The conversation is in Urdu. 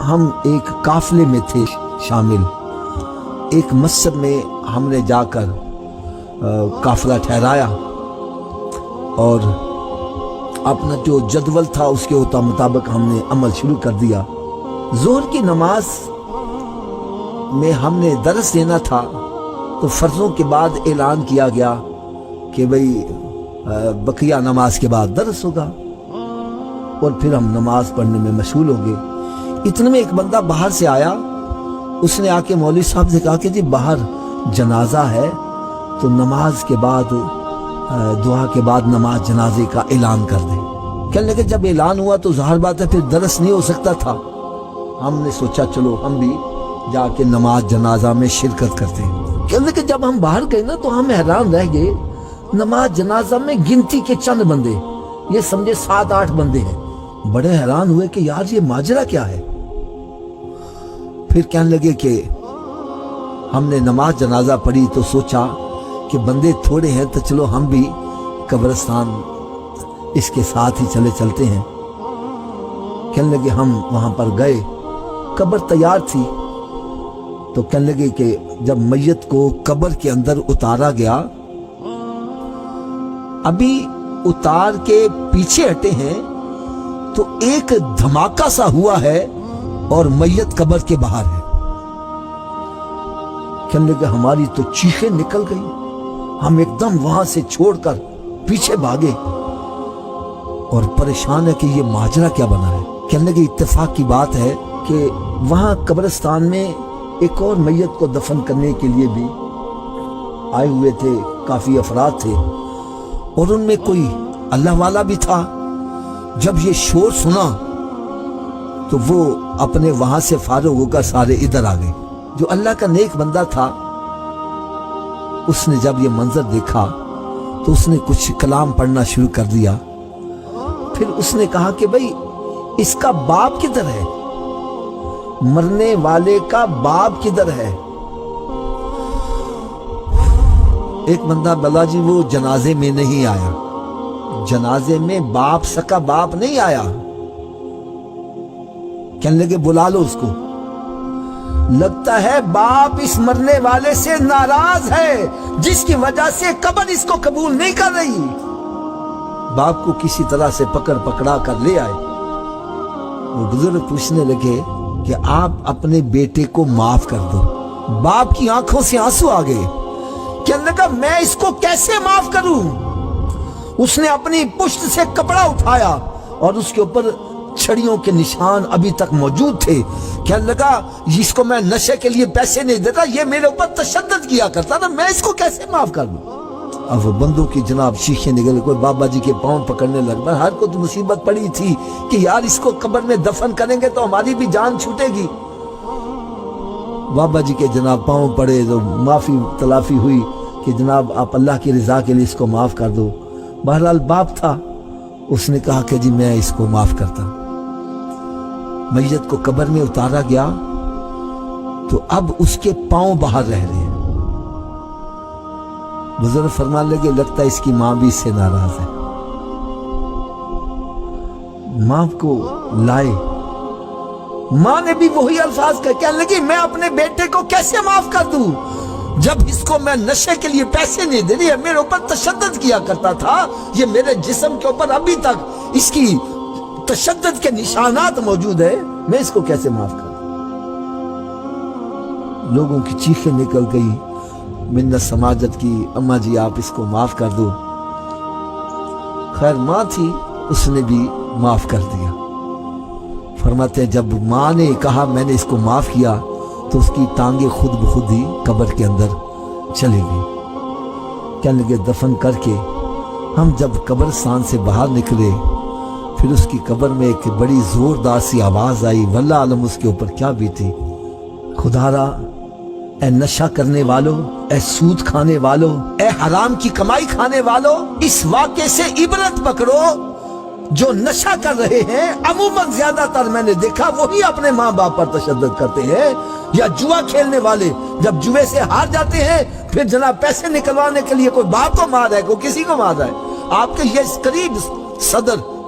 ہم ایک قافلے میں تھے شامل. ایک مسجد میں ہم نے جا کر قافلہ ٹھہرایا اور اپنا جو جدول تھا اس کے مطابق ہم نے عمل شروع کر دیا. ظہر کی نماز میں ہم نے درس دینا تھا تو فرضوں کے بعد اعلان کیا گیا کہ بھئی بقیہ نماز کے بعد درس ہوگا اور پھر ہم نماز پڑھنے میں مشغول ہو گئے. اتنے میں ایک بندہ باہر سے آیا. اس نے آ کے مولوی صاحب سے کہا کہ جی باہر جنازہ ہے تو نماز کے بعد دعا کے بعد نماز جنازے کا اعلان کر دیں. کہنے لگے جب اعلان ہوا تو ظاہر بات ہے پھر درس نہیں ہو سکتا تھا. ہم نے سوچا چلو ہم بھی جا کے نماز جنازہ میں شرکت کرتے ہیں. کہنے لگے جب ہم باہر گئے نا تو ہم حیران رہ گئے. نماز جنازہ میں گنتی کے چند بندے, یہ سمجھے 7-8 بندے ہیں. بڑے حیران ہوئے کہ یار یہ ماجرا کیا ہے. پھر کہنے لگے کہ ہم نے نماز جنازہ پڑھی تو سوچا کہ بندے تھوڑے ہیں تو چلو ہم بھی قبرستان اس کے ساتھ ہی چلتے ہیں. کہنے لگے ہم وہاں پر گئے, قبر تیار تھی. تو کہنے لگے کہ جب میت کو قبر کے اندر اتارا گیا, ابھی اتار کے پیچھے ہٹے ہیں تو ایک دھماکہ سا ہوا ہے اور میت قبر کے باہر ہے. کہنے لگے ہماری تو چیخیں نکل گئی. ہم ایک دم وہاں سے چھوڑ کر پیچھے بھاگے اور پریشان ہے کہ یہ ماجرا کیا بنا ہے. کہنے لگے اتفاق کی بات ہے کہ وہاں قبرستان میں ایک اور میت کو دفن کرنے کے لیے بھی آئے ہوئے تھے, کافی افراد تھے اور ان میں کوئی اللہ والا بھی تھا. جب یہ شور سنا تو وہ اپنے وہاں سے فارغ ہو کر سارے ادھر آ گئے. جو اللہ کا نیک بندہ تھا اس نے جب یہ منظر دیکھا تو اس نے کچھ کلام پڑھنا شروع کر دیا. پھر اس نے کہا کہ بھئی اس کا باپ کدھر ہے, مرنے والے کا باپ کدھر ہے. ایک بندہ بلا جی وہ جنازے میں نہیں آیا. جنازے میں باپ سکا باپ نہیں آیا. کہنے لگے بلا لو اس کو. لگتا ہے باپ اس مرنے والے سے ناراض ہے جس کی وجہ سے قبر اس کو قبول نہیں کر رہی. باپ کو کسی طرح سے پکڑا کر لے آئے. وہ بزرگ پوچھنے لگے کہ آپ اپنے بیٹے کو معاف کر دو. باپ کی آنکھوں سے آنسو آ گئے. کہنے لگا میں اس کو کیسے معاف کروں. اس نے اپنی پشت سے کپڑا اٹھایا اور اس کے اوپر چھڑیوں کے نشان ابھی تک موجود تھے. کہنے لگا اس کو میں نشے کے لیے پیسے نہیں دیتا, یہ میرے اوپر تشدد کیا کرتا تھا, میں اس کو کیسے معاف کر دوں. اب وہ بندوں کی جناب شیخیں نکل, کوئی بابا جی کے پاؤں پکڑنے لگ. ہر کو تو مصیبت پڑی تھی کہ یار اس کو قبر میں دفن کریں گے تو ہماری بھی جان چھوٹے گی. بابا جی کے جناب پاؤں پڑے تو معافی تلافی ہوئی کہ جناب آپ اللہ کی رضا کے لیے اس کو معاف کر دو. بہرحال باپ تھا, اس نے کہا کہ جی میں اس کو معاف کرتا. میت کو قبر میں اتارا گیا تو اب اس کے پاؤں باہر رہ رہے ہیں. بزرگ فرمان لگے لگتا ہے اس کی ماں بھی اس سے ناراض ہے. ماں کو لائے, ماں نے بھی وہی الفاظ کہنے لگی میں اپنے بیٹے کو کیسے معاف کر دوں جب اس کو میں نشے کے لیے پیسے نہیں دے رہی ہے, میرے اوپر تشدد کیا کرتا تھا, یہ میرے جسم کے اوپر ابھی تک اس کی تشدد کے نشانات موجود ہیں, میں اس کو کیسے معاف کر دوں. لوگوں کی چیخیں نکل گئی, منت سماجت کی, اماں جی آپ اس کو معاف کر دو. خیر ماں تھی, اس نے بھی معاف کر دیا. فرماتے ہیں جب ماں نے کہا میں نے اس کو معاف کیا تو اس کی ٹانگیں خود بخود ہی قبر کے اندر چلی گئی. کہنے لگے دفن کر کے ہم جب قبرستان سے باہر نکلے پھر اس کی قبر میں ایک بڑی زوردار سی آواز آئی, واللہ عالم اس کے اوپر کیا بیتی. خدا را اے نشہ کرنے والو, اے سود کھانے والو, اے حرام کی کمائی کھانے والو, اس واقعے سے عبرت پکڑو. جو نشہ کر رہے ہیں عموماً زیادہ تر میں نے دیکھا وہی اپنے ماں باپ پر تشدد کرتے ہیں, یا جوا کھیلنے والے جب جوے سے ہار جاتے ہیں پھر جناب پیسے نکلوانے کے لیے کوئی باپ کو مار رہا ہے, کوئی کسی کو مار رہا ہے. آپ کے یہ قریب صدر